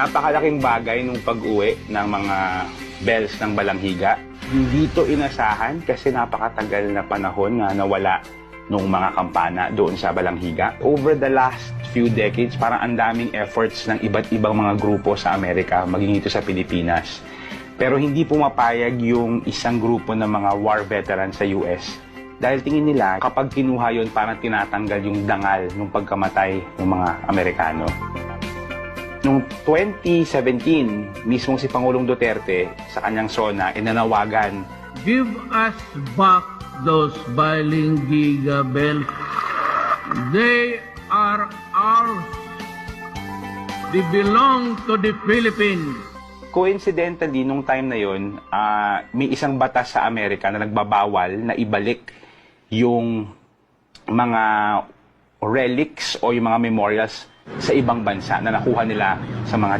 Napakalaking bagay nung pag-uwi ng mga bells ng Balanghiga. Hindi to inasahan kasi napakatagal na panahon na nawala nung mga kampana doon sa Balanghiga. Over the last few decades, parang ang daming efforts ng iba't ibang mga grupo sa Amerika, maging ito sa Pilipinas. Pero hindi pumapayag yung isang grupo ng mga war veterans sa US. Dahil tingin nila, kapag kinuha yun, parang tinatanggal yung dangal ng pagkamatay ng mga Amerikano. Noong 2017, mismong si Pangulong Duterte sa kanyang SONA inanawagan, "Give us back those Balanghiga bells. They are ours. They belong to the Philippines." Coincidentally, nung time na yun, may isang batas sa Amerika na nagbabawal na ibalik yung mga relics o yung mga memorials sa ibang bansa na nakuha nila sa mga